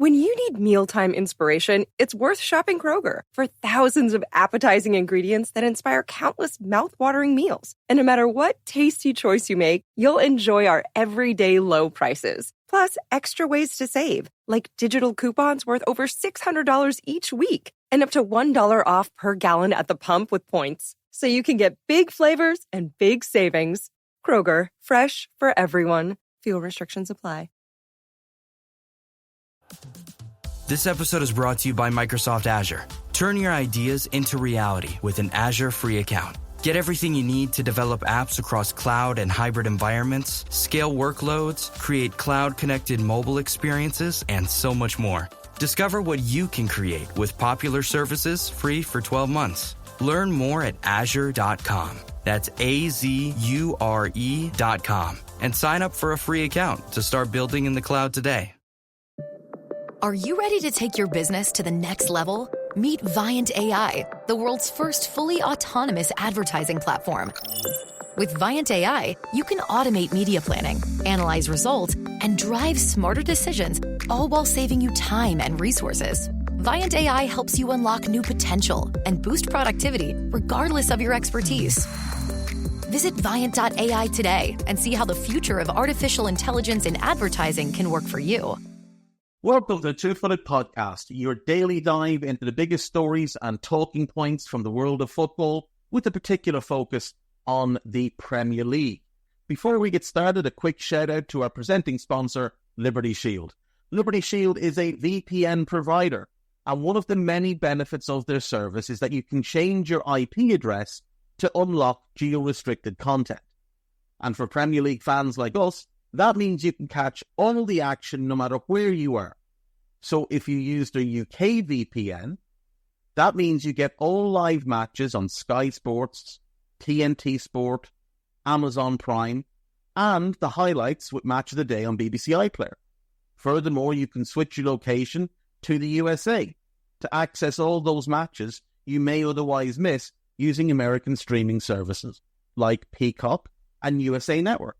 When you need mealtime inspiration, it's worth shopping Kroger for thousands of appetizing ingredients that inspire countless mouth-watering meals. And no matter what tasty choice you make, you'll enjoy our everyday low prices. Plus, extra ways to save, like digital coupons worth over $600 each week and up to $1 off per gallon at the pump with points. So you can get big flavors and big savings. Kroger, fresh for everyone. Fuel restrictions apply. This episode is brought to you by Microsoft Azure. Turn your ideas into reality with an Azure free account. Get everything you need to develop apps across cloud and hybrid environments, scale workloads, create cloud-connected mobile experiences, and so much more. Discover what you can create with popular services free for 12 months. Learn more at azure.com. That's AZURE.com. And sign up for a free account to start building in the cloud today. Are you ready to take your business to the next level? Meet Viant AI, the world's first fully autonomous advertising platform. With Viant AI, you can automate media planning, analyze results, and drive smarter decisions, all while saving you time and resources. Viant AI helps you unlock new potential and boost productivity regardless of your expertise. Visit Viant.ai today and see how the future of artificial intelligence in advertising can work for you. Welcome to the Two-Footed Podcast, your daily dive into the biggest stories and talking points from the world of football, with a particular focus on the Premier League. Before we get started, a quick shout out to our presenting sponsor, Liberty Shield. Liberty Shield is a VPN provider, and one of the many benefits of their service is that you can change your IP address to unlock geo-restricted content. And for Premier League fans like us, that means you can catch all the action no matter where you are. So if you use the UK VPN, that means you get all live matches on Sky Sports, TNT Sport, Amazon Prime, and the highlights with Match of the Day on BBC iPlayer. Furthermore, you can switch your location to the USA to access all those matches you may otherwise miss using American streaming services like Peacock and USA Network.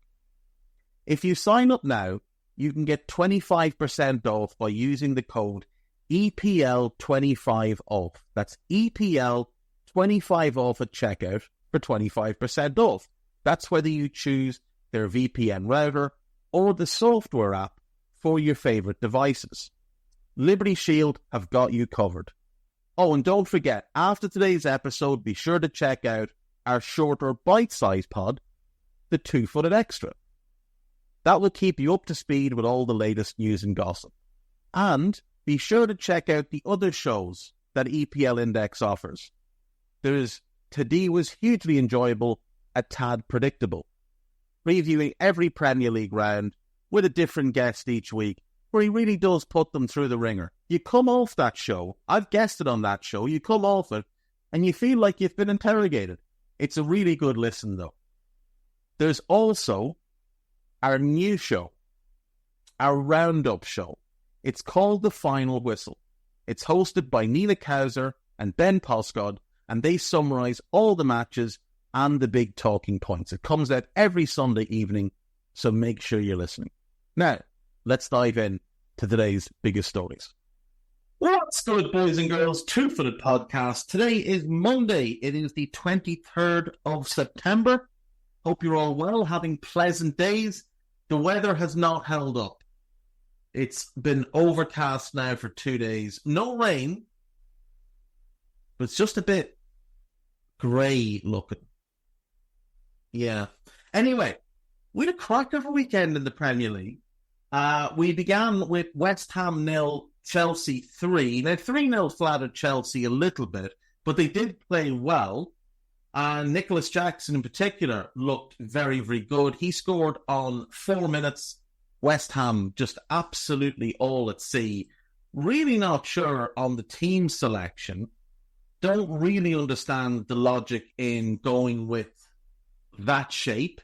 If you sign up now, you can get 25% off by using the code EPL25OFF. That's EPL25 off at checkout for 25% off. That's whether you choose their VPN router or the software app for your favorite devices. Liberty Shield have got you covered. Oh, and don't forget, after today's episode, be sure to check out our shorter bite-sized pod, the Two-Footed Extra. That will keep you up to speed with all the latest news and gossip. And be sure to check out the other shows that EPL Index offers. Today was hugely enjoyable, a tad predictable, previewing every Premier League round with a different guest each week, where he really does put them through the ringer. You come off that show, I've guested on that show, you come off it, and you feel like you've been interrogated. It's a really good listen, though. There's also our new show, our roundup show. It's called The Final Whistle. It's hosted by Nina Kauser and Ben Poscod, and they summarise all the matches and the big talking points. It comes out every Sunday evening, so make sure you're listening. Now, let's dive in to today's biggest stories. What's good, boys and girls? Two-Footed Podcast. Today is Monday. It is the 23rd of September. Hope you're all well, having pleasant days. The weather has not held up. It's been overcast now for 2 days. No rain, but it's just a bit grey looking. Yeah. Anyway, we had a cracker of a weekend in the Premier League. We began with West Ham 0, Chelsea 3. Now, 3-0 flattered Chelsea a little bit, but they did play well. And Nicholas Jackson in particular looked very, very good. He scored on 4 minutes. West Ham just absolutely all at sea. Really not sure on the team selection. Don't really understand the logic in going with that shape.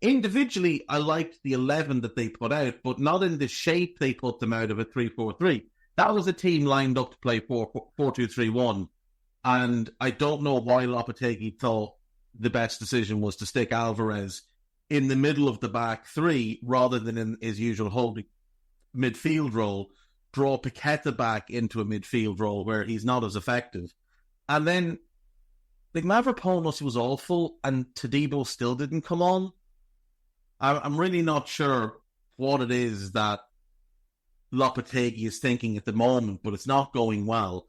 Individually, I liked the 11 that they put out, but not in the shape they put them out of a 3-4-3. That was a team lined up to play 4-2-3-1. And I don't know why Lopetegui thought the best decision was to stick Alvarez in the middle of the back three rather than in his usual holding midfield role. draw Paqueta back into a midfield role where he's not as effective. And then, like, Mavropanos was awful, and Todibo still didn't come on. I'm really not sure what it is that Lopetegui is thinking at the moment, but it's not going well.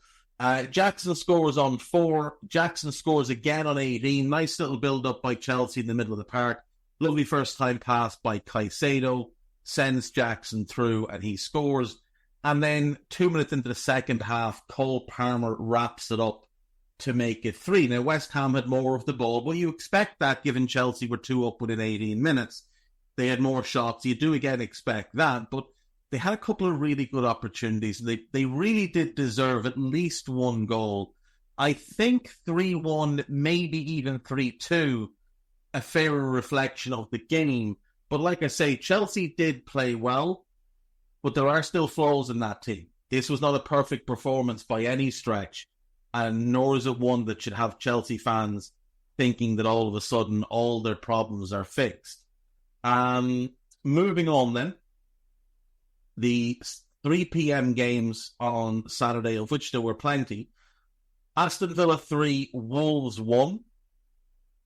Jackson scores on 4. Jackson scores again on 18. Nice little build-up by Chelsea in the middle of the park. Lovely first-time pass by Caicedo. Sends Jackson through, and he scores. And then 2 minutes into the second half, Cole Palmer wraps it up to make it 3. Now, West Ham had more of the ball. Well, you expect that given Chelsea were 2 up within 18 minutes. They had more shots. You do again expect that, but they had a couple of really good opportunities, and they really did deserve at least one goal. I think 3-1, maybe even 3-2, a fairer reflection of the game. But like I say, Chelsea did play well, but there are still flaws in that team. This was not a perfect performance by any stretch, and nor is it one that should have Chelsea fans thinking that all of a sudden all their problems are fixed. Moving on then, the 3 p.m. games on Saturday, of which there were plenty. Aston Villa 3, Wolves 1.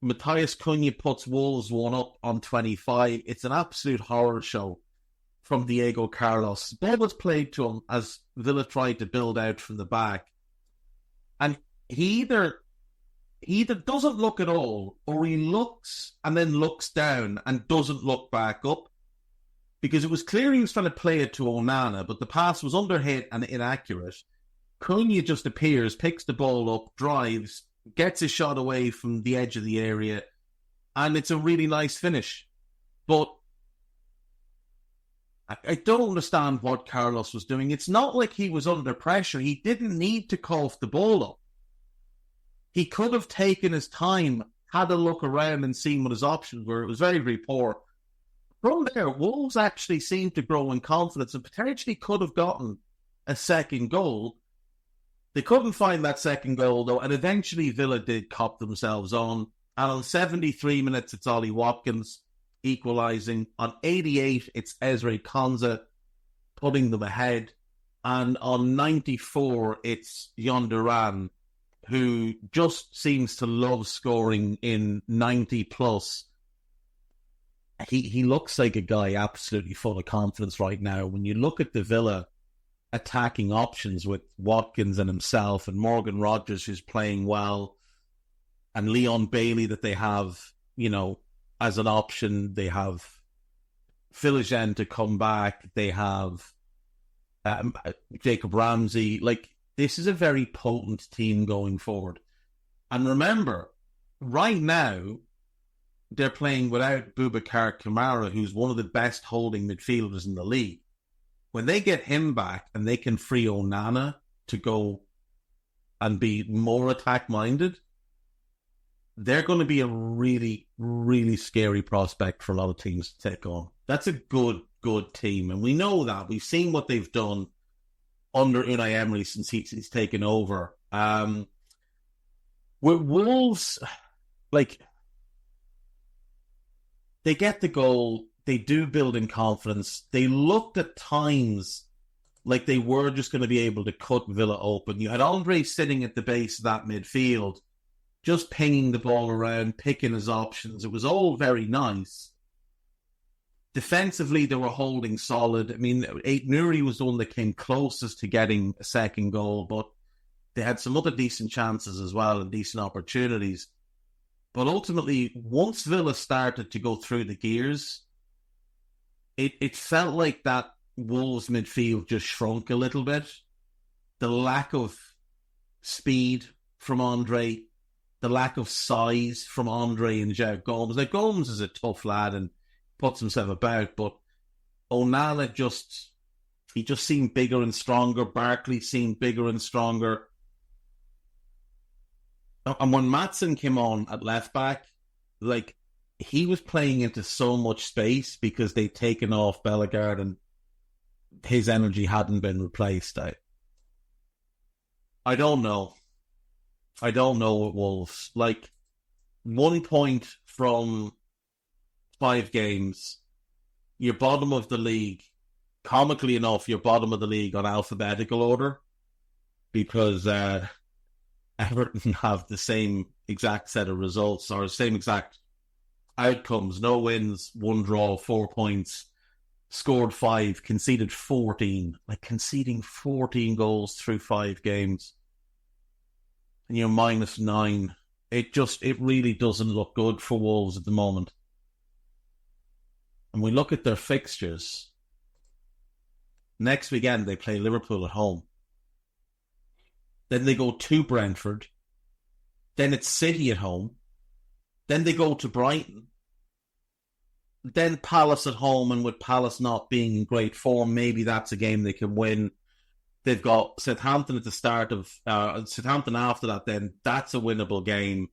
Matthias Cunha puts Wolves 1 up on 25. It's an absolute horror show from Diego Carlos. Ball was played to him as Villa tried to build out from the back. And he either doesn't look at all, or he looks and then looks down and doesn't look back up. Because it was clear he was trying to play it to Onana, but the pass was underhit and inaccurate. Cunha just appears, picks the ball up, drives, gets a shot away from the edge of the area, and it's a really nice finish. But I don't understand what Carlos was doing. It's not like he was under pressure. He didn't need to cough the ball up. He could have taken his time, had a look around and seen what his options were. It was very, very poor. From there, Wolves actually seemed to grow in confidence and potentially could have gotten a second goal. They couldn't find that second goal, though, and eventually Villa did cop themselves on. And on 73 minutes, it's Ollie Watkins equalising. On 88, it's Ezri Konsa putting them ahead. And on 94, it's Jon Duran, who just seems to love scoring in 90+. He looks like a guy absolutely full of confidence right now. When you look at the Villa attacking options with Watkins and himself and Morgan Rogers, who's playing well, and Leon Bailey that they have, as an option. They have Philigen to come back. They have Jacob Ramsey. Like, this is a very potent team going forward. And remember, right now, they're playing without Boubacar Kamara, who's one of the best holding midfielders in the league. When they get him back and they can free Onana to go and be more attack-minded, they're going to be a really, really scary prospect for a lot of teams to take on. That's a good team, and we know that. We've seen what they've done under Unai Emery since he's taken over. With Wolves, like, they get the goal, they do build in confidence. They looked at times like they were just going to be able to cut Villa open. You had Andre sitting at the base of that midfield, just pinging the ball around, picking his options. It was all very nice. Defensively, they were holding solid. I mean, Aït-Nouri was the one that came closest to getting a second goal, but they had some other decent chances as well and decent opportunities. But ultimately, once Villa started to go through the gears, it felt like that Wolves midfield just shrunk a little bit. The lack of speed from Andre, the lack of size from Andre and João Gomes. Now, Gomes is a tough lad and puts himself about, but Onana just seemed bigger and stronger. Barkley seemed bigger and stronger. And when Maatsen came on at left back, like, he was playing into so much space because they'd taken off Bellegarde and his energy hadn't been replaced. I don't know. I don't know with Wolves. Like, 1 point from 5 games, you're bottom of the league, comically enough, you're bottom of the league on alphabetical order because Everton have the same exact set of results or the same exact outcomes. No wins, 1 draw, 4 points, scored 5, conceded 14. Like conceding 14 goals through 5 games. And you're -9. It really doesn't look good for Wolves at the moment. And we look at their fixtures. Next weekend, they play Liverpool at home. Then they go to Brentford. Then it's City at home. Then they go to Brighton. Then Palace at home, and with Palace not being in great form, maybe that's a game they can win. They've got Southampton at the start of... Southampton after that, then that's a winnable game.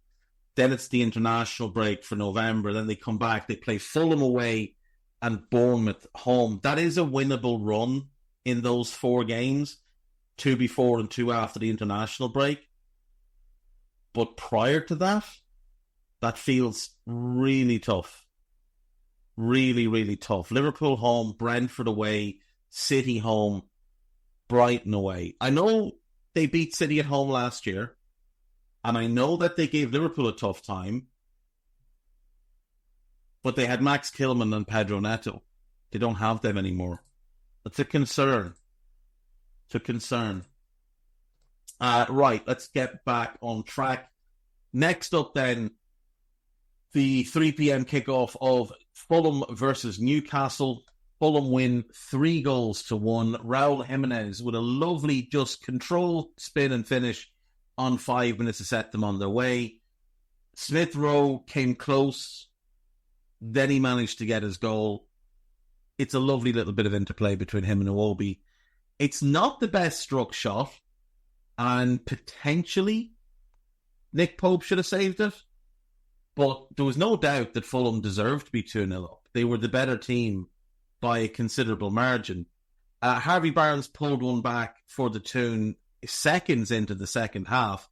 Then it's the international break for November. Then they come back. They play Fulham away and Bournemouth home. That is a winnable run in those 4 games. 2 before and 2 after the international break. But prior to that, that feels really tough. Really, really tough. Liverpool home, Brentford away, City home, Brighton away. I know they beat City at home last year, and I know that they gave Liverpool a tough time, but they had Max Kilman and Pedro Neto. They don't have them anymore. That's a concern. It's a concern. Right, let's get back on track. Next up then, the 3 p.m. kickoff of Fulham versus Newcastle. Fulham win 3-1. Raul Jimenez with a lovely just control, spin and finish on 5 minutes to set them on their way. Smith Rowe came close. Then he managed to get his goal. It's a lovely little bit of interplay between him and Iwobi. It's not the best struck shot, and potentially Nick Pope should have saved it. But there was no doubt that Fulham deserved to be 2-0 up. They were the better team by a considerable margin. Harvey Barnes pulled one back for the tune seconds into the second half.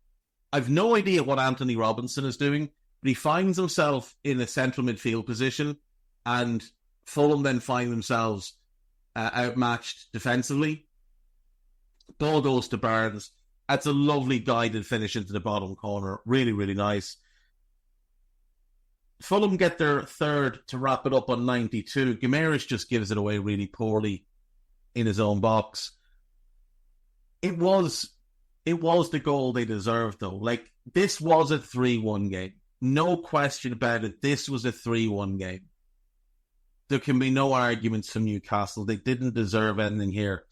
I've no idea what Anthony Robinson is doing, but he finds himself in a central midfield position, and Fulham then find themselves outmatched defensively. Ball goes to Barnes. That's a lovely guided finish into the bottom corner. Really, really nice. Fulham get their third to wrap it up on 92. Guimaraes just gives it away really poorly in his own box. It was the goal they deserved, though. Like, this was a 3-1 game. No question about it. This was a 3-1 game. There can be no arguments from Newcastle. They didn't deserve anything here.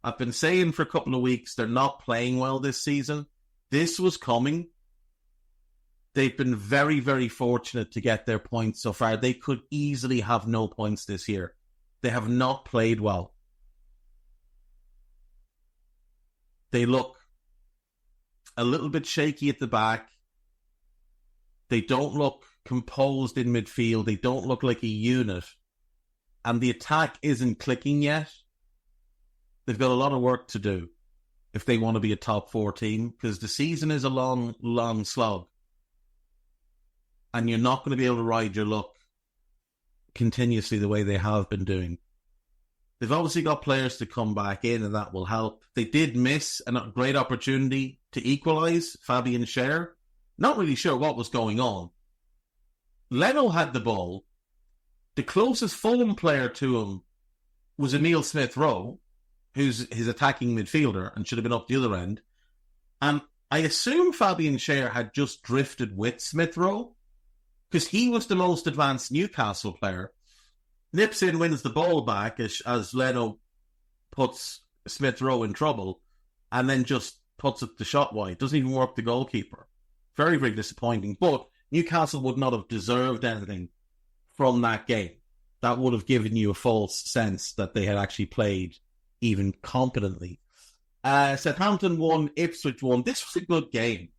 I've been saying for a couple of weeks they're not playing well this season. This was coming. They've been very, very fortunate to get their points so far. They could easily have no points this year. They have not played well. They look a little bit shaky at the back. They don't look composed in midfield. They don't look like a unit. And the attack isn't clicking yet. They've got a lot of work to do if they want to be a top 4 team, because the season is a long, long slog. And you're not going to be able to ride your luck continuously the way they have been doing. They've obviously got players to come back in, and that will help. They did miss a great opportunity to equalise, Fabian Schär. Not really sure what was going on. Leno had the ball. The closest Fulham player to him was Emile Smith-Rowe, who's his attacking midfielder and should have been up the other end. And I assume Fabian Schär had just drifted with Smith-Rowe, because he was the most advanced Newcastle player. Nips in, wins the ball back as Leno puts Smith-Rowe in trouble, and then just puts it the shot wide. Doesn't even work the goalkeeper. Very, very disappointing. But Newcastle would not have deserved anything from that game. That would have given you a false sense that they had actually played even competently. Southampton won, Ipswich won. This was a good game.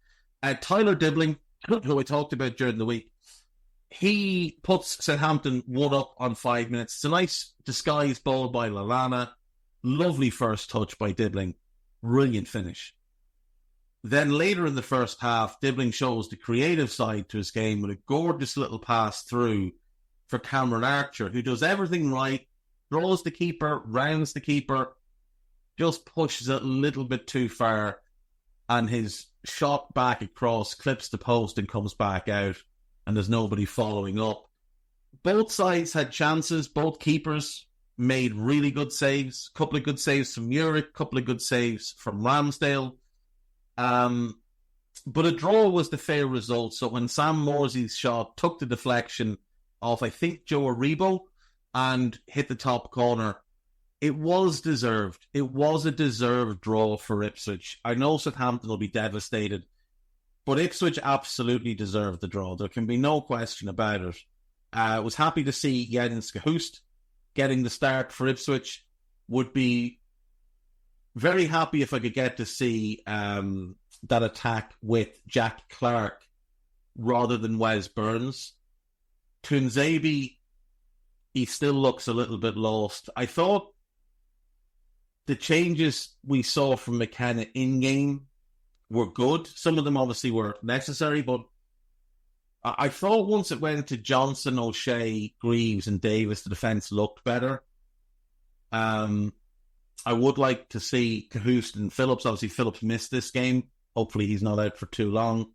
Tyler Dibbling, who I talked about during the week, he puts Southampton 1-up on 5 minutes. It's a nice disguised ball by Lallana. Lovely first touch by Dibbling. Brilliant finish. Then later in the first half, Dibbling shows the creative side to his game with a gorgeous little pass through for Cameron Archer, who does everything right, draws the keeper, rounds the keeper, just pushes it a little bit too far, and his shot back across clips the post and comes back out, and there's nobody following up. Both sides had chances. Both keepers made really good saves. A couple of good saves from Muric, a couple of good saves from Ramsdale. But a draw was the fair result. So when Sam Morsey's shot took the deflection off, I think, Joe Aribo and hit the top corner, it was deserved. It was a deserved draw for Ipswich. I know Southampton will be devastated, but Ipswich absolutely deserved the draw. There can be no question about it. I was happy to see Jens Gehust getting the start for Ipswich. Would be very happy if I could get to see that attack with Jack Clark rather than Wes Burns. Tunzabi, he still looks a little bit lost. I thought the changes we saw from McKenna in-game were good. Some of them obviously were necessary, but I thought once it went to Johnson, O'Shea, Greaves and Davis, the defence looked better. I would like to see Cahoust and Phillips. Obviously, Phillips missed this game. Hopefully he's not out for too long.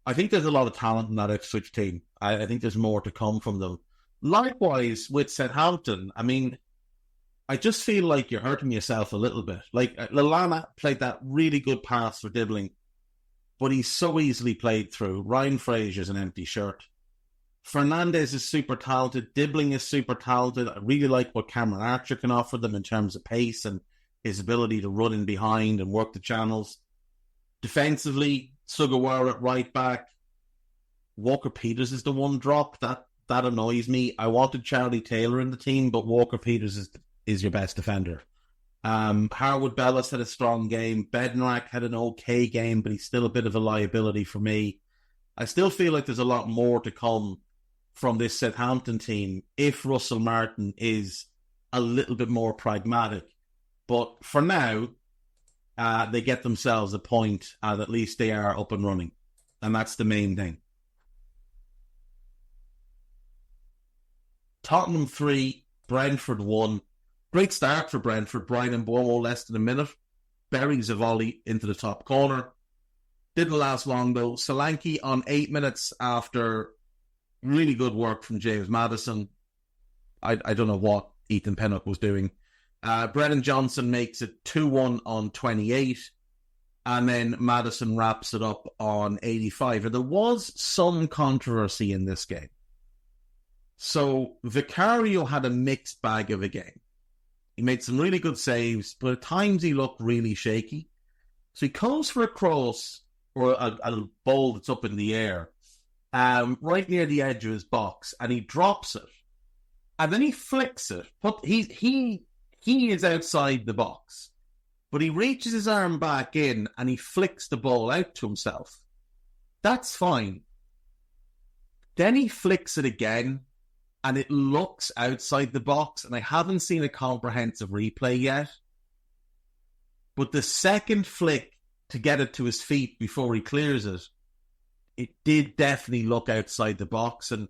I think there's a lot of talent in that Ipswich team. I think there's more to come from them. Likewise with Southampton, I mean, I just feel like you're hurting yourself a little bit. Like, Lallana played that really good pass for Dibbling, but he's so easily played through. Ryan Fraser's an empty shirt. Fernandez is super talented. Dibbling is super talented. I really like what Cameron Archer can offer them in terms of pace and his ability to run in behind and work the channels. Defensively, Sugawara at right back. Walker-Peters is the one drop. That annoys me. I wanted Charlie Taylor in the team, but Walker-Peters is your best defender. Harwood Bellis had a strong game. Bednarak had an okay game, but he's still a bit of a liability for me. I still feel like there's a lot more to come from this Southampton team if Russell Martin is a little bit more pragmatic. But for now, they get themselves a point, and at least they are up and running. And that's the main thing. Tottenham 3, Brentford 1. Great start for Brentford. Brian Mbomo less than a minute. Buries a volley into the top corner. Didn't last long though. Solanke on 8 minutes after really good work from James Maddison. I don't know what Ethan Pinnock was doing. Brennan Johnson makes it 2-1 on 28. And then Maddison wraps it up on 85. And there was some controversy in this game. So Vicario had a mixed bag of a game. He made some really good saves, but at times he looked really shaky. So he goes for a cross or a ball that's up in the air, right near the edge of his box, and he drops it. And then he flicks it. But he is outside the box. But he reaches his arm back in and he flicks the ball out to himself. That's fine. Then he flicks it again and it looks outside the box, and I haven't seen a comprehensive replay yet. But the second flick to get it to his feet before he clears it, it did definitely look outside the box. And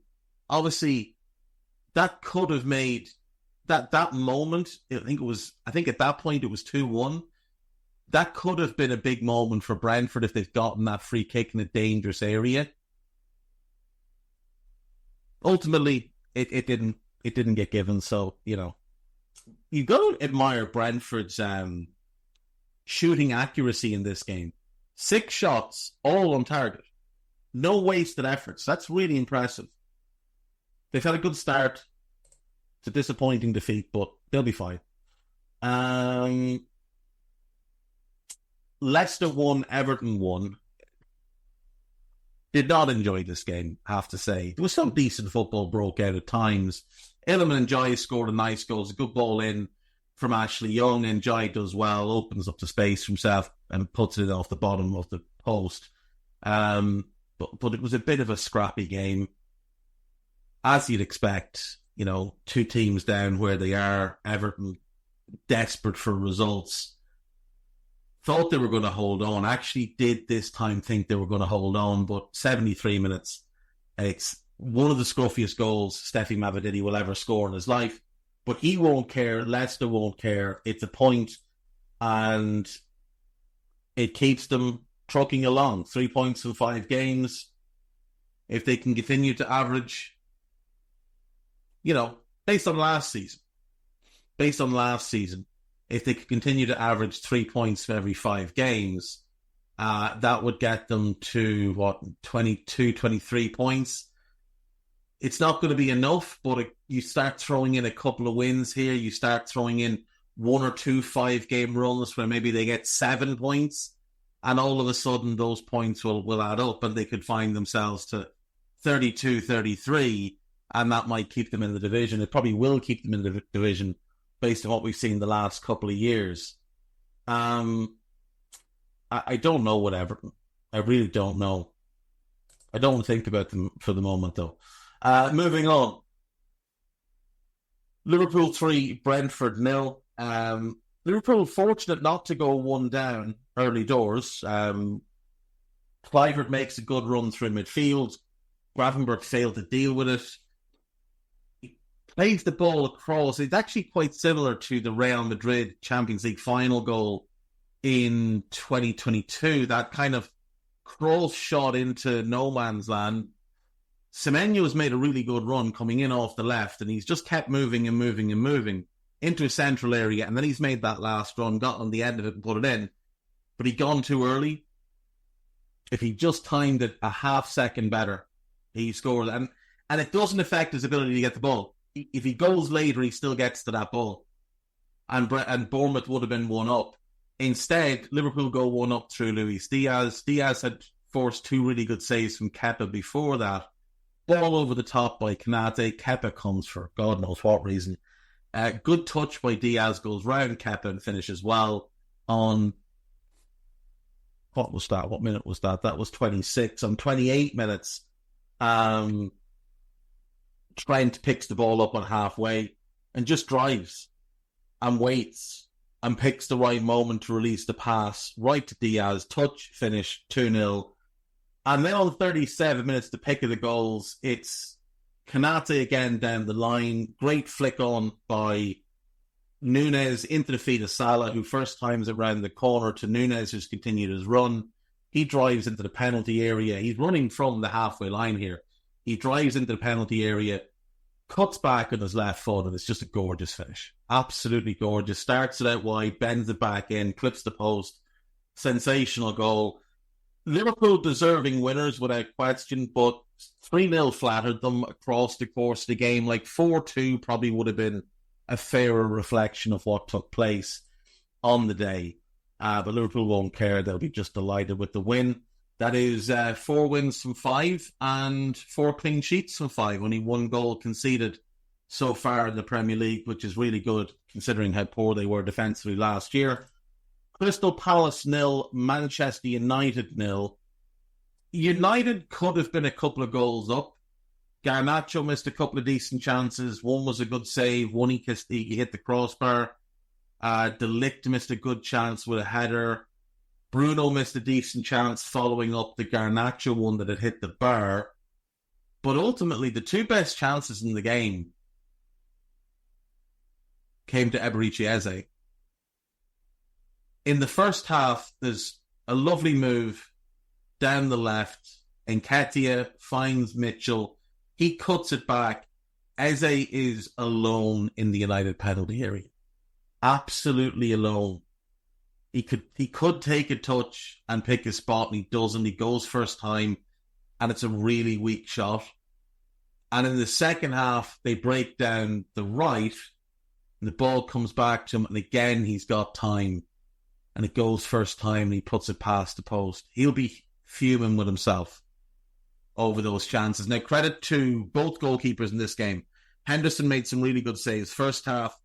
obviously, that could have made that moment, I think at that point it was 2-1. That could have been a big moment for Brentford if they've gotten that free kick in a dangerous area. Ultimately, it didn't get given, so, you know. You've got to admire Brentford's shooting accuracy in this game. 6 shots, all on target. No wasted efforts. That's really impressive. They've had a good start. It's a disappointing defeat, but they'll be fine. Leicester 1, Everton 1. Did not enjoy this game, I have to say. There was some decent football broke out at times. Illiman and Jai scored a nice goal. It's a good ball in from Ashley Young, and Jai does well, opens up the space for himself and puts it off the bottom of the post. But it was a bit of a scrappy game. As you'd expect, you know, 2 teams down where they are, Everton desperate for results. Thought they were going to hold on. Actually did this time think they were going to hold on, but 73 minutes. It's one of the scruffiest goals Steffi Mavididi will ever score in his life. But he won't care. Leicester won't care. It's a point, and it keeps them trucking along. 3 points in 5 games. If they can continue to average, based on last season, if they could continue to average 3 points for every 5 games, that would get them to, 22, 23 points. It's not going to be enough, but you start throwing in a couple of wins here. You start throwing in 1 or 2 5-game runs where maybe they get 7 points, and all of a sudden those points will add up, and they could find themselves to 32, 33, and that might keep them in the division. It probably will keep them in the division based on what we've seen the last couple of years. I don't know what Everton. I really don't know. I don't think about them for the moment, though. Moving on. Liverpool 3, Brentford 0. Liverpool fortunate not to go 1 down early doors. Kluivert makes a good run through midfield. Gravenberch failed to deal with it. He plays the ball across. It's actually quite similar to the Real Madrid Champions League final goal in 2022. That kind of cross shot into no man's land. Semenyo has made a really good run coming in off the left, and he's just kept moving and moving and moving into a central area, and then he's made that last run, got on the end of it and put it in. But he'd gone too early. If he just timed it a half second better, he scores. And it doesn't affect his ability to get the ball. If he goes later, he still gets to that ball. And Bournemouth would have been 1 up. Instead, Liverpool go 1 up through Luis Diaz. Diaz had forced 2 really good saves from Kepa before that. Ball over the top by Konate. Kepa comes for God knows what reason. Good touch by Diaz, goes round Kepa and finishes well on... What was that? What minute was that? That was 26. On 28 minutes, Trent picks the ball up on halfway and just drives and waits and picks the right moment to release the pass right to Diaz. Touch, finish, 2-0. And then on 37 minutes, the pick of the goals, it's Konate again down the line. Great flick on by Nunes into the feet of Salah, who first times around the corner to Nunes, who's continued his run. He drives into the penalty area. He's running from the halfway line here. He drives into the penalty area, cuts back on his left foot, and it's just a gorgeous finish. Absolutely gorgeous. Starts it out wide, bends it back in, clips the post. Sensational goal. Liverpool deserving winners without question, but 3-0 flattered them across the course of the game. Like 4-2 probably would have been a fairer reflection of what took place on the day. But Liverpool won't care. They'll be just delighted with the win. That is 4 wins from 5 and 4 clean sheets from 5. Only 1 goal conceded so far in the Premier League, which is really good considering how poor they were defensively last year. Crystal Palace 0, Manchester United 0. United could have been a couple of goals up. Garnacho missed a couple of decent chances. One was a good save. One he hit the crossbar. De Ligt missed a good chance with a header. Bruno missed a decent chance following up the Garnacho one that had hit the bar. But ultimately, the 2 best chances in the game came to Eberechi Eze. In the first half, there's a lovely move down the left. Nketiah finds Mitchell. He cuts it back. Eze is alone in the United penalty area. Absolutely alone. He could take a touch and pick a spot, and he doesn't. He goes first time, and it's a really weak shot. And in the second half, they break down the right, and the ball comes back to him, and again, he's got time. And it goes first time, and he puts it past the post. He'll be fuming with himself over those chances. Now, credit to both goalkeepers in this game. Henderson made some really good saves. First half,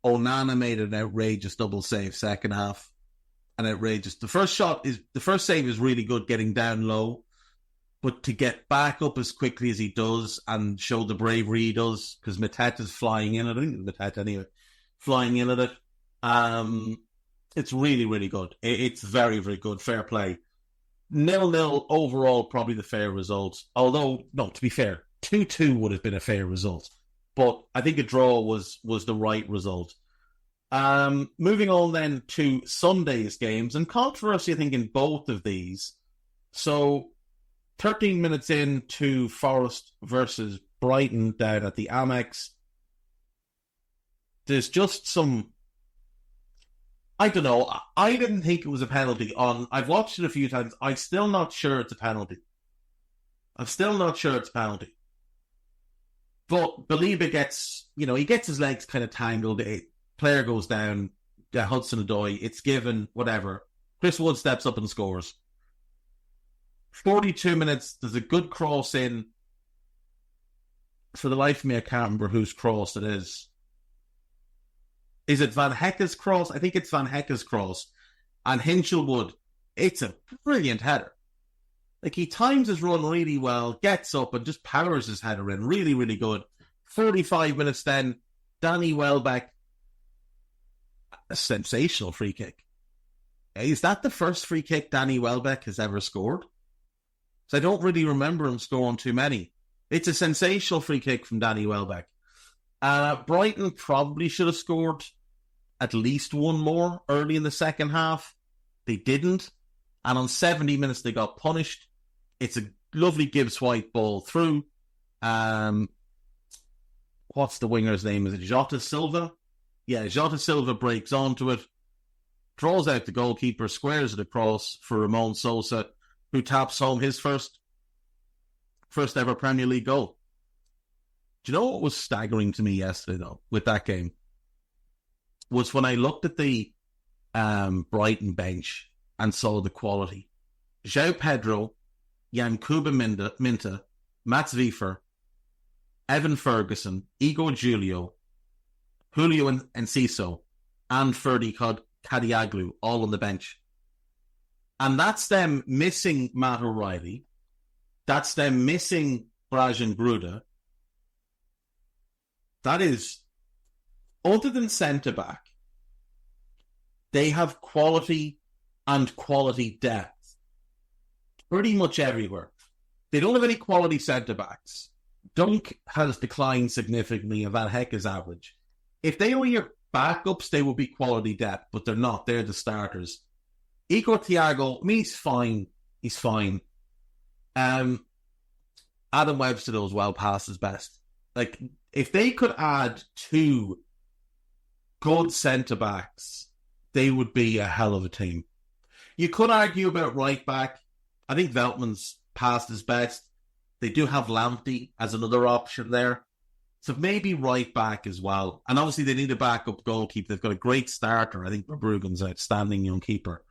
Onana made an outrageous double save. Second half, an outrageous. The first save is really good, getting down low. But to get back up as quickly as he does and show the bravery he does, because Mateta's flying in at it. I think it's Mateta anyway. Flying in at it. It's really, really good. It's very, very good. Fair play. 0-0 overall, probably the fair result. Although, no, to be fair, 2-2 would have been a fair result. But I think a draw was the right result. Moving on then to Sunday's games, and controversy, I think, in both of these. So, 13 minutes into Forest versus Brighton down at the Amex, there's just some... I don't know. I didn't think it was a penalty. I've watched it a few times. I'm still not sure it's a penalty. But Baliba gets, he gets his legs kind of tangled. Player goes down. Hudson-Odoi. It's given, whatever. Chris Wood steps up and scores. 42 minutes. There's a good cross in. For the life of me, I can't remember whose cross it is. Is it Van Hecke's cross? I think it's Van Hecke's cross. And Hinchelwood, it's a brilliant header. Like, he times his run really well, gets up and just powers his header in. Really, really good. 45 minutes then, Danny Welbeck, a sensational free kick. Is that the first free kick Danny Welbeck has ever scored? So I don't really remember him scoring too many. It's a sensational free kick from Danny Welbeck. Brighton probably should have scored at least one more early in the second half. They didn't. And on 70 minutes, they got punished. It's a lovely Gibbs White ball through. What's the winger's name? Is it Jota Silva? Yeah, Jota Silva breaks onto it, draws out the goalkeeper, squares it across for Ramon Sosa, who taps home his first ever Premier League goal. Do you know what was staggering to me yesterday, though, with that game? Was when I looked at the Brighton bench and saw the quality. João Pedro, Yankuba Minta, Mats Wiefer, Evan Ferguson, Igor Julio Enciso, and Ferdy Kadiaglu, all on the bench. And that's them missing Matt O'Reilly. That's them missing Brajan Gruda. That is, other than centre-back, they have quality and quality depth pretty much everywhere. They don't have any quality centre-backs. Dunk has declined significantly, and Van Hecke's average. If they were your backups, they would be quality depth, but they're not. They're the starters. Igor Thiago, he's fine. Adam Webster, though, is well past his best. Like, if they could add two good centre-backs, they would be a hell of a team. You could argue about right-back. I think Veltman's past his best. They do have Lamptey as another option there. So maybe right-back as well. And obviously they need a backup goalkeeper. They've got a great starter. I think Verbruggen's an outstanding young keeper.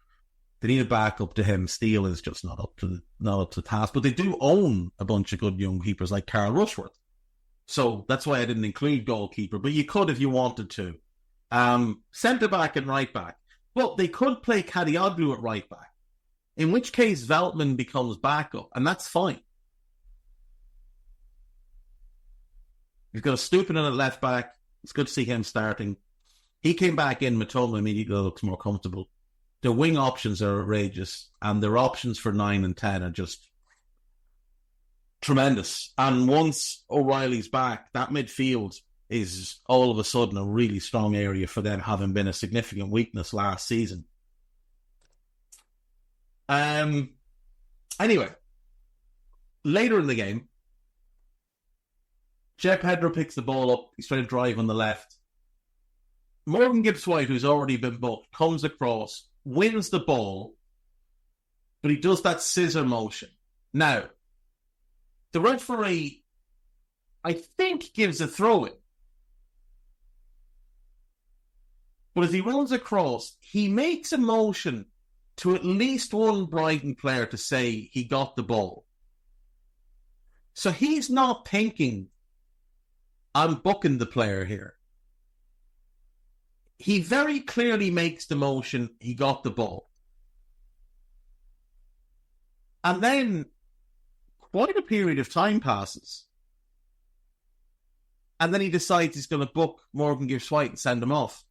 They need a backup to him. Steele is just not up to the task. But they do own a bunch of good young keepers like Carl Rushworth. So that's why I didn't include goalkeeper, but you could if you wanted to. Centre-back and right-back. But they could play Kadioglu at right-back, in which case Veltman becomes backup, and that's fine. You've got a Stupin in at left-back. It's good to see him starting. He came back in, Matoma immediately looks more comfortable. The wing options are outrageous, and their options for 9 and 10 are just tremendous. And once O'Reilly's back, that midfield is all of a sudden a really strong area for them, having been a significant weakness last season. Anyway, later in the game, João Pedro picks the ball up. He's trying to drive on the left. Morgan Gibbs-White, who's already been booked, comes across, wins the ball, but he does that scissor motion. Now, the referee, I think, gives a throw-in. But as he runs across, he makes a motion to at least one Brighton player to say he got the ball. So he's not thinking, I'm booking the player here. He very clearly makes the motion, he got the ball. And then quite a period of time passes. And then he decides he's going to book Morgan Gibbs-White and send him off.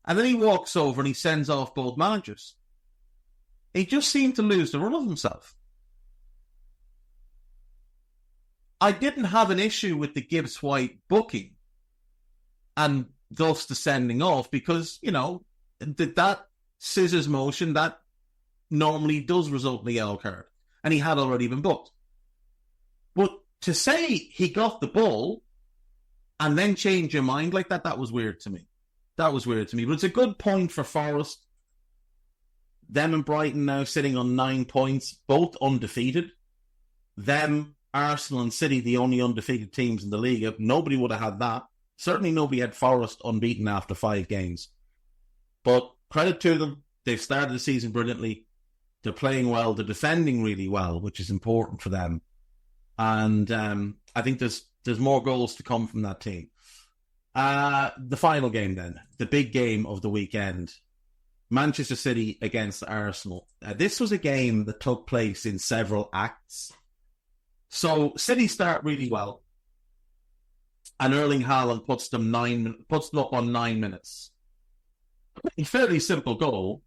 And then he walks over and he sends off both managers. He just seemed to lose the run of himself. I didn't have an issue with the Gibbs White booking and thus the sending off because, that scissors motion, that normally does result in the yellow card. And he had already been booked. But to say he got the ball and then change your mind like that, that was weird to me. But it's a good point for Forest. Them and Brighton now sitting on 9 points, both undefeated. Them, Arsenal and City, the only undefeated teams in the league. Nobody would have had that. Certainly nobody had Forest unbeaten after 5 games. But credit to them. They've started the season brilliantly. They're playing well. They're defending really well, which is important for them. And I think there's more goals to come from that team. The final game then, the big game of the weekend, Manchester City against Arsenal. This was a game that took place in several acts. So City start really well, and Erling Haaland puts them up on 9 minutes. A fairly simple goal.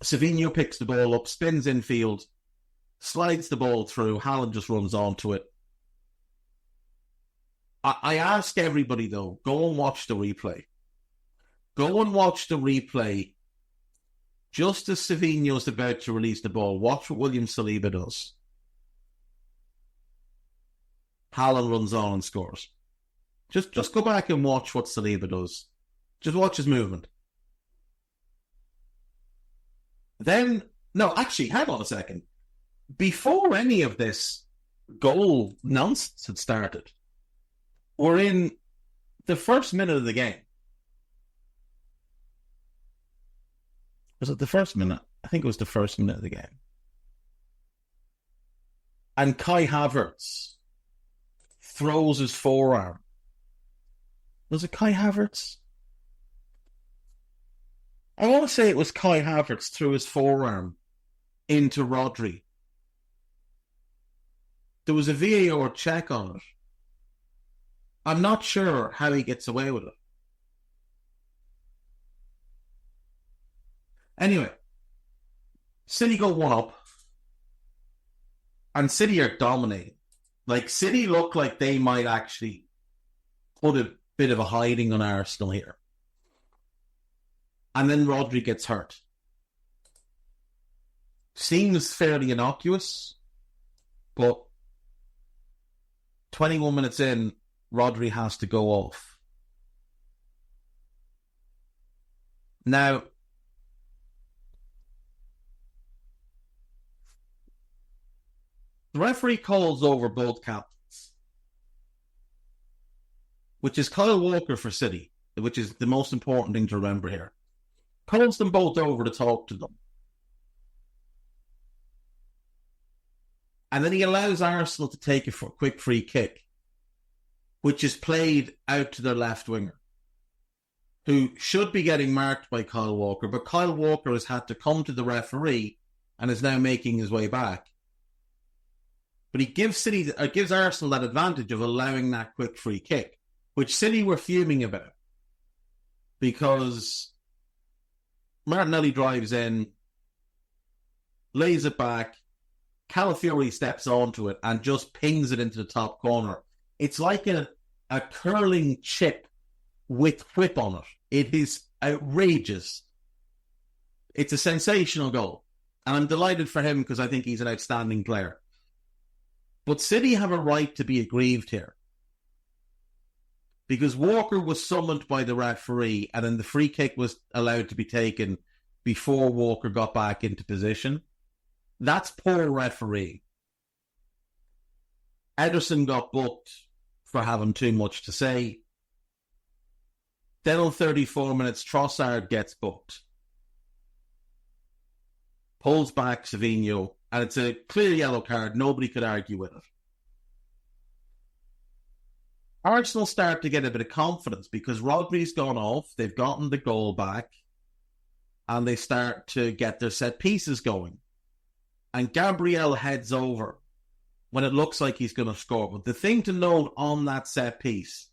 Savinho picks the ball up, spins infield, slides the ball through. Haaland just runs onto it. I ask everybody, though, go and watch the replay. Go and watch the replay. Just as Savinho's about to release the ball, watch what William Saliba does. Haaland runs on and scores. Just go back and watch what Saliba does. Just watch his movement. Then, no, actually, hang on a second. Before any of this goal nonsense had started, we're in the first minute of the game. Was it the first minute? I think it was the first minute of the game. And Kai Havertz throws his forearm. Was it Kai Havertz? I want to say it was Kai Havertz threw his forearm into Rodri. There was a VAR check on it. I'm not sure how he gets away with it. Anyway, City go 1-up, and City are dominating. Like, City look like they might actually put a bit of a hiding on Arsenal here. And then Rodri gets hurt. Seems fairly innocuous, but 21 minutes in, Rodri has to go off. Now, the referee calls over both captains, which is Kyle Walker for City, which is the most important thing to remember here. Calls them both over to talk to them. And then he allows Arsenal to take a quick free kick, which is played out to their left winger, who should be getting marked by Kyle Walker, but Kyle Walker has had to come to the referee and is now making his way back. But he gives Arsenal that advantage of allowing that quick free kick, which City were fuming about, because Martinelli drives in, lays it back, Calafiori steps onto it and just pings it into the top corner. It's like a curling chip with whip on it. It is outrageous. It's a sensational goal. And I'm delighted for him because I think he's an outstanding player. But City have a right to be aggrieved here, because Walker was summoned by the referee and then the free kick was allowed to be taken before Walker got back into position. That's poor referee. Ederson got booked for having too much to say. Then on 34 minutes, Trossard gets booked. Pulls back Savinho, and it's a clear yellow card. Nobody could argue with it. Arsenal start to get a bit of confidence because Rodri's gone off. They've gotten the goal back, and they start to get their set pieces going. And Gabriel heads over when it looks like he's going to score. But the thing to note on that set piece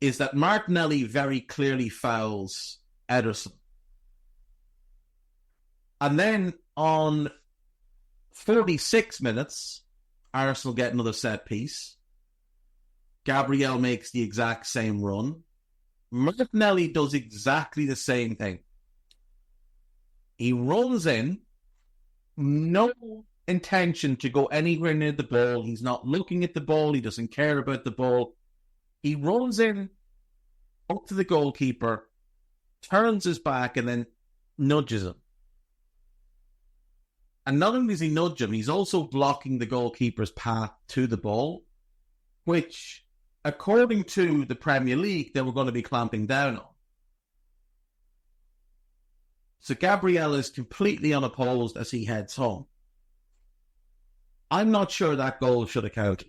is that Martinelli very clearly fouls Ederson. And then on 46 minutes, Arsenal get another set piece. Gabriel makes the exact same run. Martinelli does exactly the same thing. He runs in, no intention to go anywhere near the ball. He's not looking at the ball. He doesn't care about the ball. He runs in up to the goalkeeper, turns his back, and then nudges him. And not only does he nudge him, he's also blocking the goalkeeper's path to the ball, which, according to the Premier League, they were going to be clamping down on. So Gabriel is completely unopposed as he heads home. I'm not sure that goal should have counted.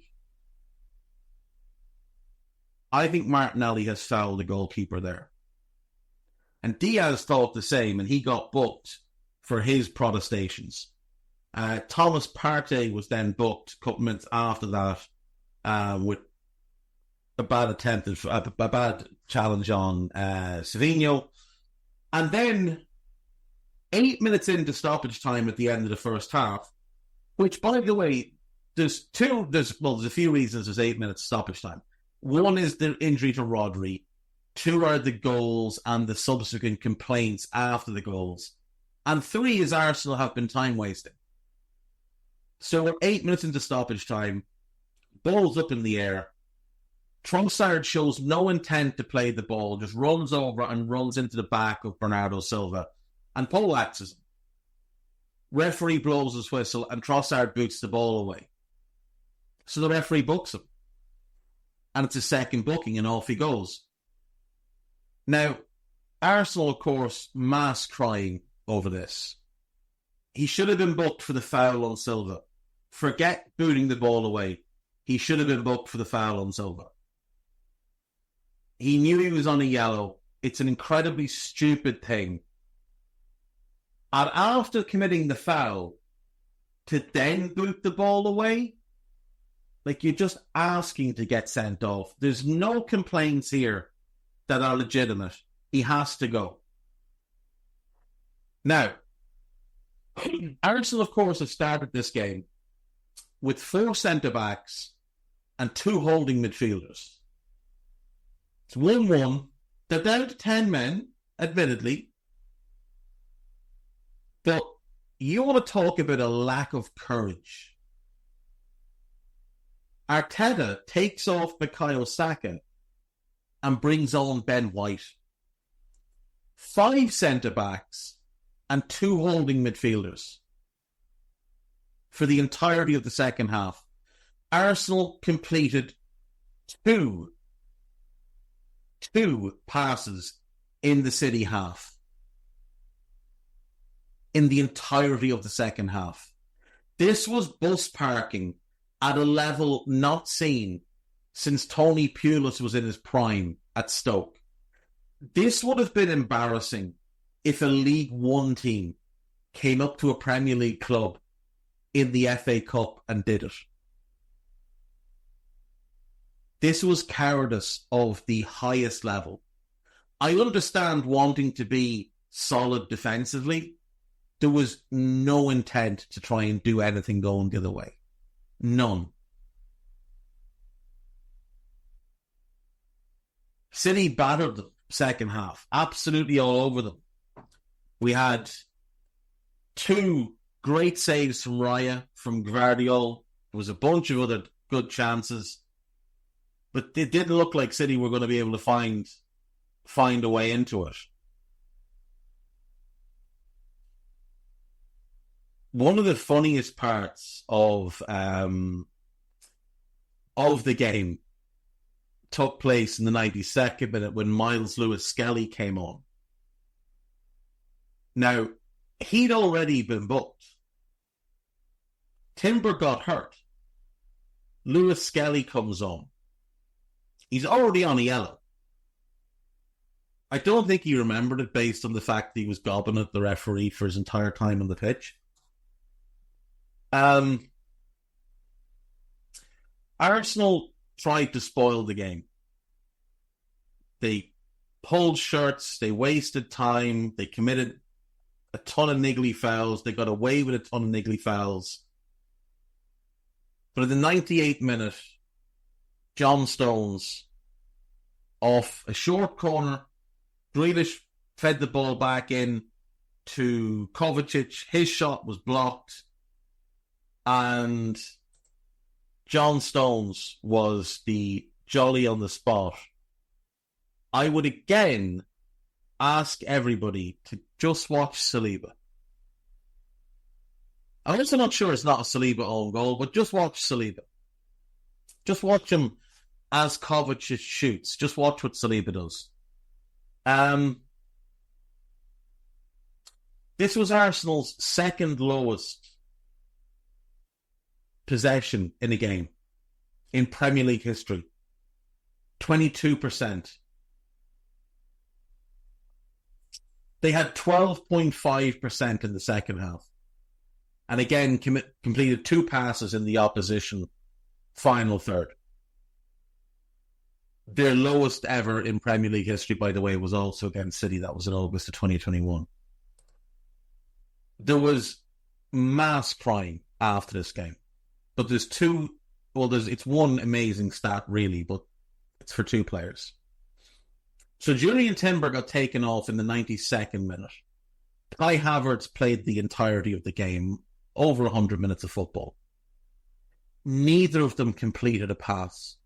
I think Martinelli has fouled the goalkeeper there. And Diaz thought the same, and he got booked for his protestations. Thomas Partey was then booked a couple minutes after that with a bad challenge on Savinho. And then 8 minutes into stoppage time at the end of the first half, which, by the way, there's a few reasons there's 8 minutes stoppage time. One is the injury to Rodri. Two are the goals and the subsequent complaints after the goals. And three is Arsenal have been time wasting. So we're 8 minutes into stoppage time. Ball's up in the air. Trossard shows no intent to play the ball, just runs over and runs into the back of Bernardo Silva and poleaxes him. Referee blows his whistle and Trossard boots the ball away. So the referee books him. And it's a second booking and off he goes. Now, Arsenal, of course, mass crying over this. He should have been booked for the foul on Silva. Forget booting the ball away. He should have been booked for the foul on Silva. He knew he was on a yellow. It's an incredibly stupid thing. And after committing the foul, to then boot the ball away? Like, you're just asking to get sent off. There's no complaints here that are legitimate. He has to go. Now, Arsenal, of course, have started this game with 4 centre-backs and 2 holding midfielders. It's 1-1. They're down to 10 men, admittedly. But you want to talk about a lack of courage. Arteta takes off Bukayo Saka and brings on Ben White. 5 centre-backs and 2 holding midfielders for the entirety of the second half. Arsenal completed two passes in the City half in the entirety of the second half. This was bus parking at a level not seen since Tony Pulis was in his prime at Stoke. This would have been embarrassing if a League One team came up to a Premier League club in the FA Cup and did it. This was cowardice of the highest level. I understand wanting to be solid defensively. There was no intent to try and do anything going the other way. None. City battered them second half, absolutely all over them. We had 2 great saves from Raya, from Gvardiol. There was a bunch of other good chances. But it didn't look like City were going to be able to find a way into it. One of the funniest parts of the game took place in the 92nd minute when Miles Lewis-Skelly came on. Now, he'd already been booked. Timber got hurt. Lewis-Skelly comes on. He's already on a yellow. I don't think he remembered it based on the fact that he was gobbing at the referee for his entire time on the pitch. Arsenal tried to spoil the game. They pulled shirts, they wasted time, they committed a ton of niggly fouls, they got away with a ton of niggly fouls. But in the 98th minute, John Stones, off a short corner, Grealish fed the ball back in to Kovacic. His shot was blocked, and John Stones was the jolly on the spot. I would again ask everybody to just watch Saliba. I'm also not sure it's not a Saliba own goal, but just watch Saliba. Just watch him as Kovacic shoots. Just watch what Saliba does. This was Arsenal's second lowest possession in a game in Premier League history. 22%. They had 12.5% in the second half. And again, completed 2 passes in the opposition final third. Their lowest ever in Premier League history, by the way, was also against City. That was in August of 2021. There was mass crying after this game. But it's one amazing stat, really, but it's for 2 players. So Julian Timber got taken off in the 92nd minute. Kai Havertz played the entirety of the game, over 100 minutes of football. Neither of them completed a pass.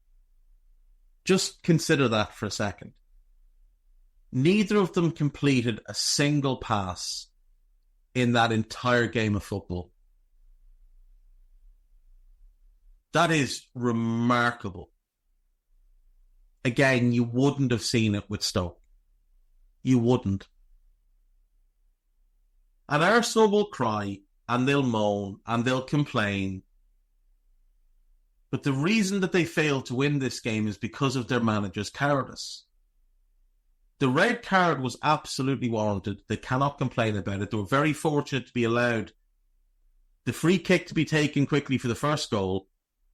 Just consider that for a second. Neither of them completed a single pass in that entire game of football. That is remarkable. Again, you wouldn't have seen it with Stoke. You wouldn't. And Arsenal will cry, and they'll moan, and they'll complain. But the reason that they failed to win this game is because of their manager's cowardice. The red card was absolutely warranted. They cannot complain about it. They were very fortunate to be allowed the free kick to be taken quickly for the first goal,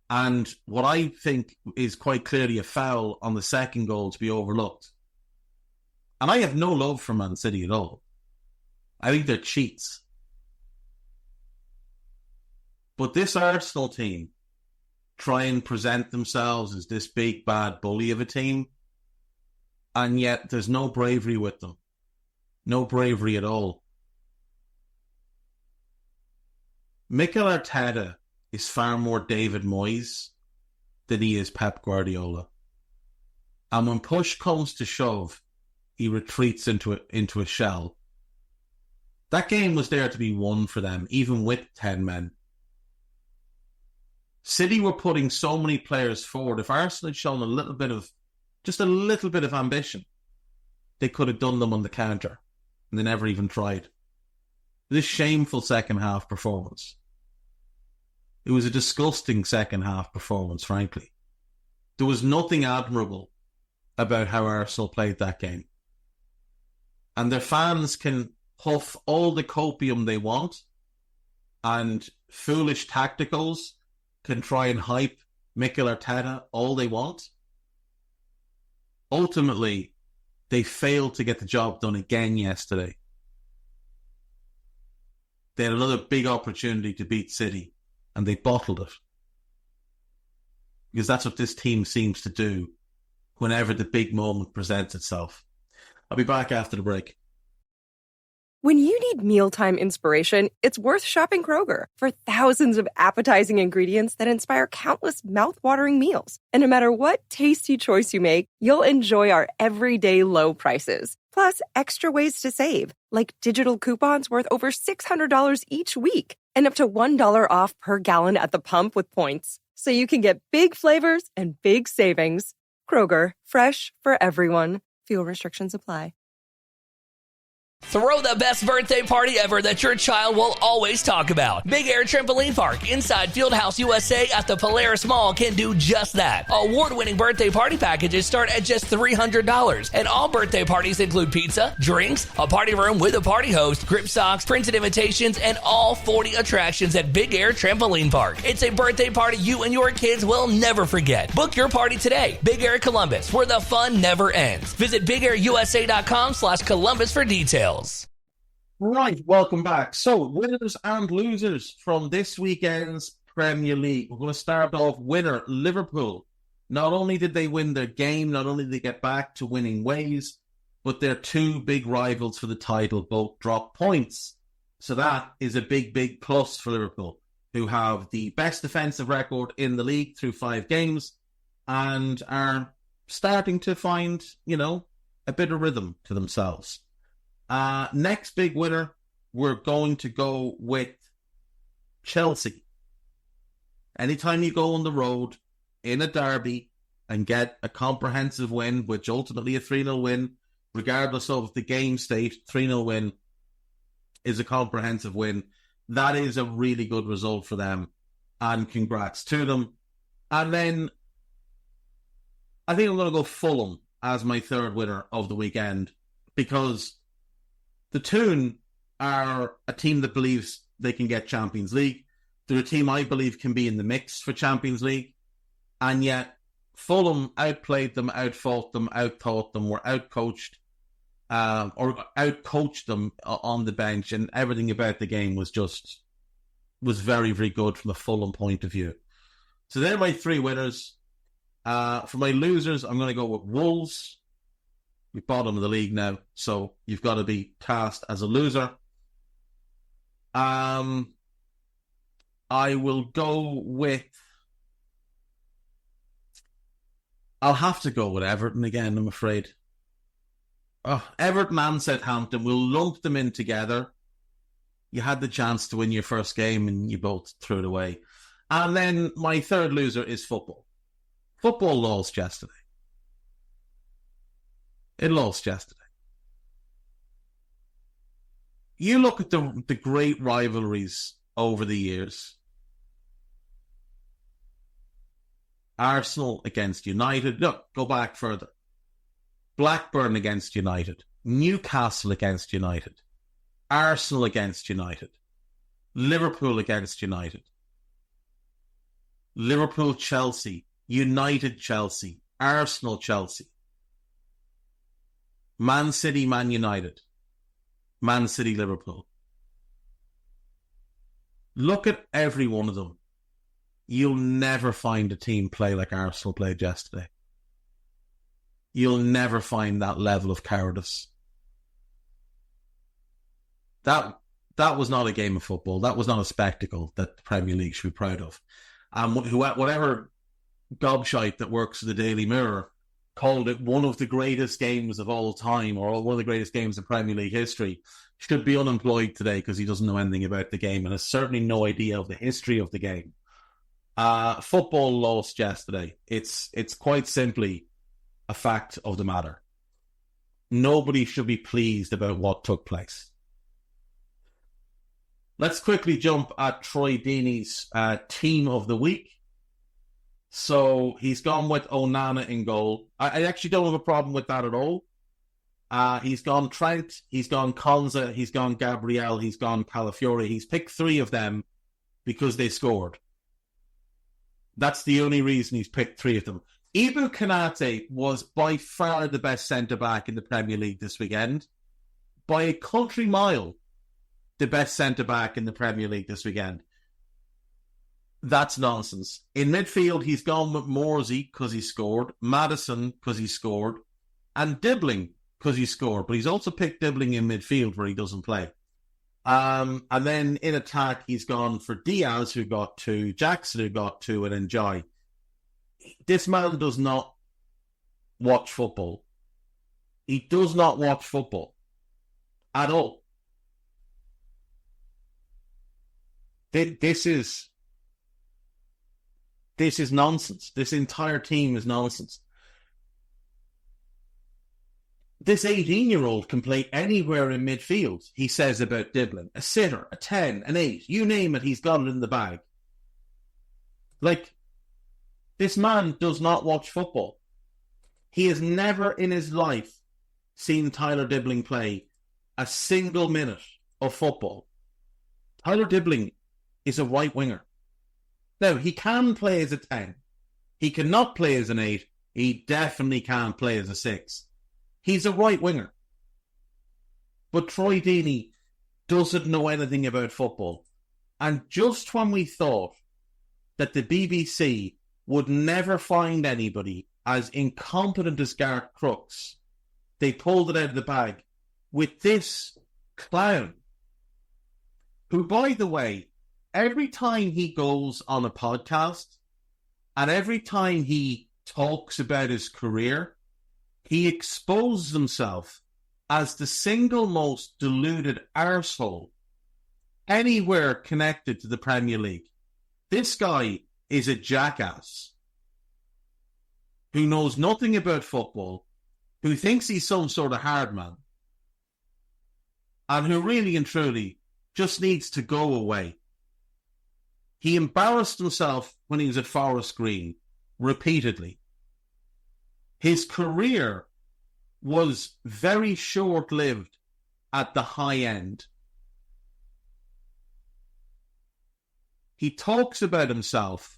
and what I think is quite clearly a foul on the second goal to be overlooked. And I have no love for Man City at all. I think they're cheats. But this Arsenal team try and present themselves as this big bad bully of a team, and yet there's no bravery with them. No bravery at all. Mikel Arteta is far more David Moyes than he is Pep Guardiola. And when push comes to shove, he retreats into a shell. That game was there to be won for them, even with 10 men. City were putting so many players forward. If Arsenal had shown a little bit of ambition, they could have done them on the counter, and they never even tried. This shameful second half performance. It was a disgusting second half performance, frankly. There was nothing admirable about how Arsenal played that game. And their fans can huff all the copium they want, and foolish tacticals can try and hype Mikel Arteta all they want. Ultimately, they failed to get the job done again yesterday. They had another big opportunity to beat City, and they bottled it. Because that's what this team seems to do whenever the big moment presents itself. I'll be back after the break. When you need mealtime inspiration, it's worth shopping Kroger for thousands of appetizing ingredients that inspire countless mouth-watering meals. And no matter what tasty choice you make, you'll enjoy our everyday low prices. Plus, extra ways to save, like digital coupons worth over $600 each week and up to $1 off per gallon at the pump with points. So you can get big flavors and big savings. Kroger, fresh for everyone. Fuel restrictions apply. Throw the best birthday party ever that your child will always talk about. Big Air Trampoline Park inside Fieldhouse USA at the Polaris Mall can do just that. Award-winning birthday party packages start at just $300. And all birthday parties include pizza, drinks, a party room with a party host, grip socks, printed invitations, and all 40 attractions at Big Air Trampoline Park. It's a birthday party you and your kids will never forget. Book your party today. Big Air Columbus, where the fun never ends. Visit BigAirUSA.com/Columbus for details. Right, welcome back. So, winners and losers from this weekend's Premier League. We're going to start off winner, Liverpool. Not only did they win their game, not only did they get back to winning ways, but their two big rivals for the title both dropped points. So that is a big, big plus for Liverpool, who have the best defensive record in the league through 5 games and are starting to find, a bit of rhythm to themselves. Next big winner, we're going to go with Chelsea. Anytime you go on the road in a derby and get a comprehensive win, which ultimately a 3-0 win, regardless of the game state, 3-0 win is a comprehensive win. That is a really good result for them, and congrats to them. And then I think I'm going to go Fulham as my third winner of the weekend, because the Toon are a team that believes they can get Champions League. They're a team I believe can be in the mix for Champions League. And yet Fulham outplayed them, outfought them, outthought them, were outcoached, or outcoached them on the bench, and everything about the game was very, very good from a Fulham point of view. So they're my 3 winners. For my losers, I'm going to go with Wolves. We're bottom of the league now, so you've got to be cast as a loser. I will go with... I'll have to go with Everton again, I'm afraid. Everton and Southampton, we'll lump them in together. You had the chance to win your first game and you both threw it away. And then my third loser is football. Football lost yesterday. It lost yesterday. You look at the great rivalries over the years. Arsenal against United. Look, go back further. Blackburn against United. Newcastle against United. Arsenal against United. Liverpool against United. Liverpool, Chelsea. United, Chelsea. Arsenal, Chelsea. Man City, Man United. Man City, Liverpool. Look at every one of them. You'll never find a team play like Arsenal played yesterday. You'll never find that level of cowardice. That was not a game of football. That was not a spectacle that the Premier League should be proud of. Whatever gobshite that works for the Daily Mirror called it one of the greatest games of all time, or one of the greatest games in Premier League history, should be unemployed today because he doesn't know anything about the game and has certainly no idea of the history of the game. Football lost yesterday. It's quite simply a fact of the matter. Nobody should be pleased about what took place. Let's quickly jump at Troy Deeney's team of the week. So he's gone with Onana in goal. I actually don't have a problem with that at all. He's gone Trent, he's gone Konza, he's gone Gabriel, he's gone Calafiori. He's picked 3 of them because they scored. That's the only reason he's picked 3 of them. Ibu Konate was by far the best centre-back in the Premier League this weekend. By a country mile, the best centre-back in the Premier League this weekend. That's nonsense. In midfield, he's gone with Morsey because he scored, Maddison because he scored, and Dibbling because he scored. But he's also picked Dibbling in midfield where he doesn't play. And then in attack, he's gone for Diaz, who got 2, Jackson, who got 2, and Njai. This man does not watch football. He does not watch football at all. This is nonsense. This entire team is nonsense. This 18-year-old can play anywhere in midfield, he says about Dibbling. A sitter, a 10, an 8, you name it, he's got it in the bag. Like, this man does not watch football. He has never in his life seen Tyler Dibbling play a single minute of football. Tyler Dibbling is a right winger. Now, he can play as a 10. He cannot play as an 8. He definitely can't play as a 6. He's a right winger. But Troy Deeney doesn't know anything about football. And just when we thought that the BBC would never find anybody as incompetent as Gareth Crooks. They pulled it out of the bag with this clown, who, by the way, every time he goes on a podcast and every time he talks about his career, he exposes himself as the single most deluded arsehole anywhere connected to the Premier League. This guy is a jackass who knows nothing about football, who thinks he's some sort of hard man, and who really and truly just needs to go away. He embarrassed himself when he was at Forest Green repeatedly. His career was very short-lived at the high end. He talks about himself.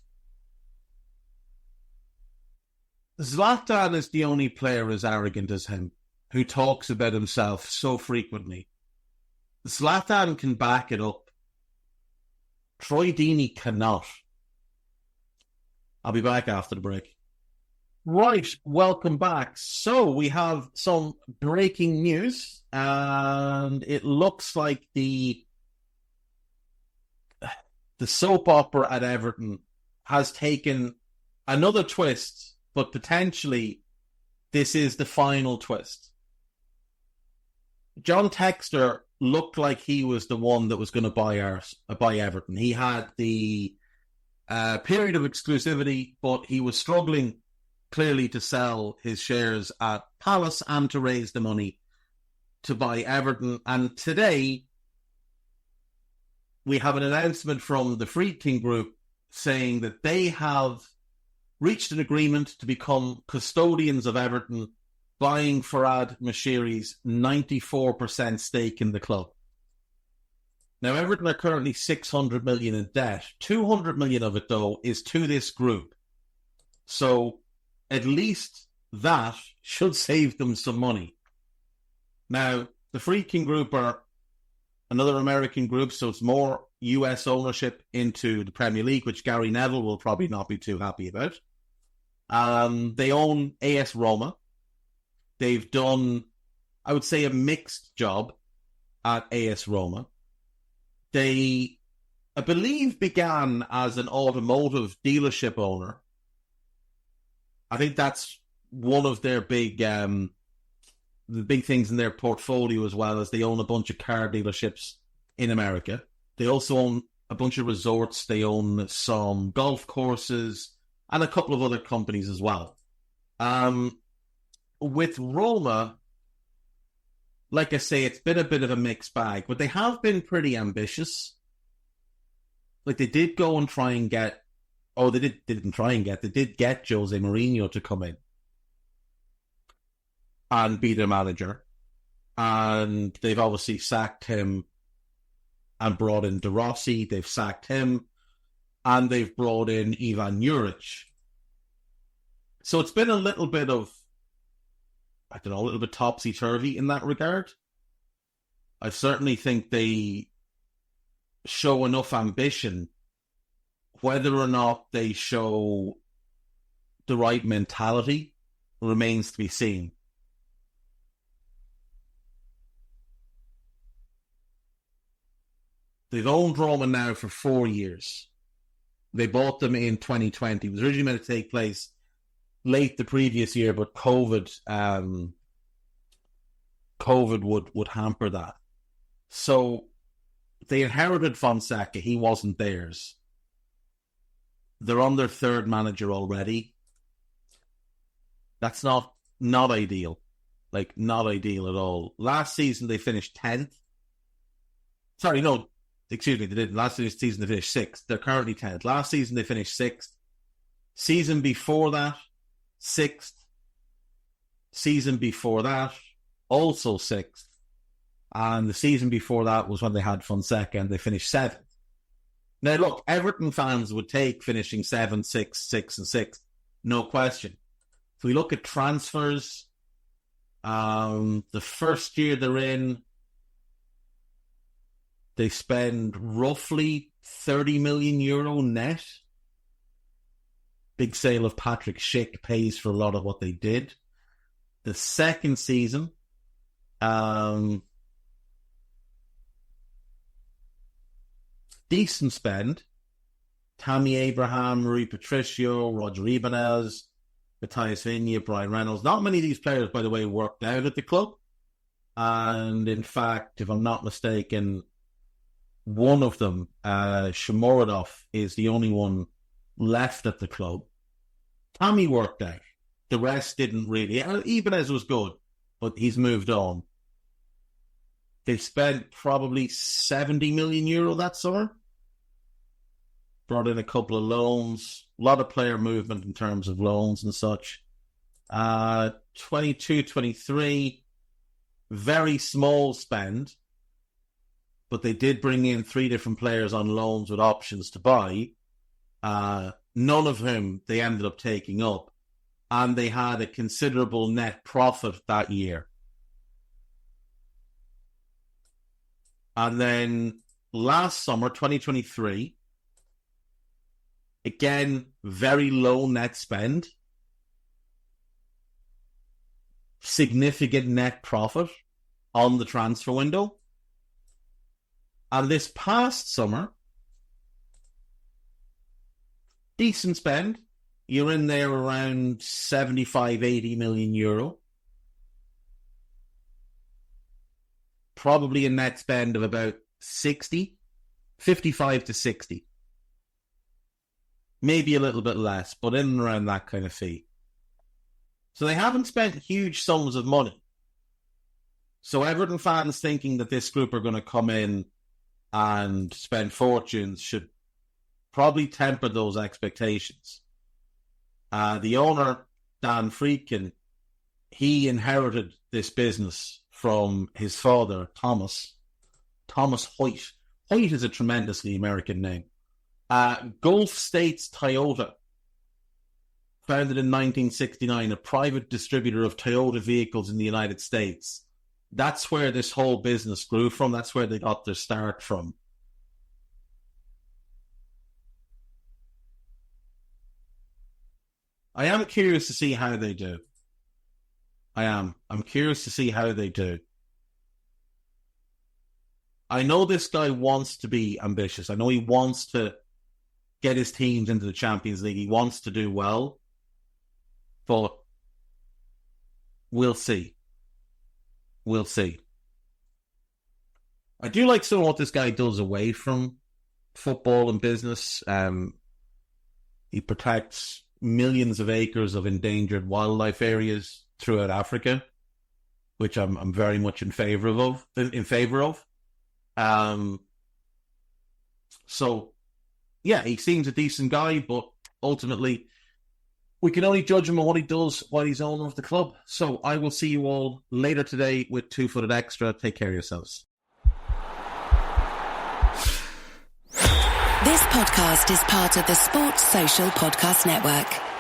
Zlatan is the only player as arrogant as him who talks about himself so frequently. Zlatan can back it up. Troy Deeney cannot. I'll be back after the break. Right, welcome back. So we have some breaking news, and it looks like the soap opera at Everton has taken another twist, but potentially this is the final twist. John Textor looked like he was the one that was going to buy Everton. He had the period of exclusivity, but he was struggling clearly to sell his shares at Palace and to raise the money to buy Everton. And today we have an announcement from the Friedkin Group saying that they have reached an agreement to become custodians of Everton, buying Farhad Moshiri's 94% stake in the club. Now, Everton are currently 600 million in debt. 200 million of it, though, is to this group. So at least that should save them some money. Now, the Friedkin Group are another American group, so it's more US ownership into the Premier League, which Gary Neville will probably not be too happy about. They own AS Roma. They've done, I would say, a mixed job at AS Roma. They, I believe, began as an automotive dealership owner. I think that's one of their big, the big things in their portfolio, as well as they own a bunch of car dealerships in America. They also own a bunch of resorts. They own some golf courses and a couple of other companies as well. With Roma, like I say, it's been a bit of a mixed bag, but they have been pretty ambitious. Like, they did go and try and get, they did get Jose Mourinho to come in and be their manager. And they've obviously sacked him and brought in De Rossi. They've sacked him and they've brought in Ivan Juric. So it's been a little bit of, a little bit topsy-turvy in that regard. I certainly think they show enough ambition. Whether or not they show the right mentality remains to be seen. They've owned Roma now for 4 years. They bought them in 2020. It was originally meant to take place late the previous year, but COVID would hamper that. So they inherited Fonseca. He wasn't theirs. They're on their third manager already. That's not ideal. Like, not ideal at all. Last season they finished 10th. Sorry, no, excuse me, they didn't. Last season they finished 6th. They're currently 10th. Last season they finished 6th. Season before that, 6th. Season before that, also 6th. And the season before that was when they had Fonseca and they finished 7th. Now, look, Everton fans would take finishing 7th, 6th, 6th, and 6th. No question. If we look at transfers, the first year they're in, they spend roughly €30 million net big sale of Patrick Schick pays for a lot of what they did. The second season, decent spend. Tammy Abraham, Rui Patricio, Roger Ibanez, Matthias Viña, Brian Reynolds. Not many of these players, by the way, worked out at the club. And in fact, if I'm not mistaken, one of them, Shomurodov, is the only one left at the club. Tammy worked out. The rest didn't really. Ibanez was good, but he's moved on. They spent probably €70 million that summer. Brought in a couple of loans. A lot of player movement in terms of loans and such. 22-23, very small spend. But they did bring in 3 different players on loans with options to buy. None of whom they ended up taking up. And they had a considerable net profit that year. And then last summer, 2023, again, very low net spend. Significant net profit on the transfer window. And this past summer, decent spend. You're in there around 75-80 million euro. Probably a net spend of about 60, 55 to 60. Maybe a little bit less, but in and around that kind of fee. So they haven't spent huge sums of money. So Everton fans thinking that this group are going to come in and spend fortunes should probably temper those expectations. The owner, Dan Friedkin, he inherited this business from his father, Thomas Hoyt. Hoyt is a tremendously American name. Gulf States Toyota, founded in 1969, a private distributor of Toyota vehicles in the United States. That's where this whole business grew from. That's where they got their start from. I am curious to see how they do. I'm curious to see how they do. I know this guy wants to be ambitious. I know he wants to get his teams into the Champions League. He wants to do well. But we'll see. We'll see. I do like some of what this guy does away from football and business. He protects millions of acres of endangered wildlife areas throughout Africa, which I'm very much in favor of. So yeah, he seems a decent guy, but ultimately we can only judge him on what he does while he's owner of the club. So I will see you all later today with Two Footed Extra. Take care of yourselves. This podcast is part of the Sports Social Podcast Network.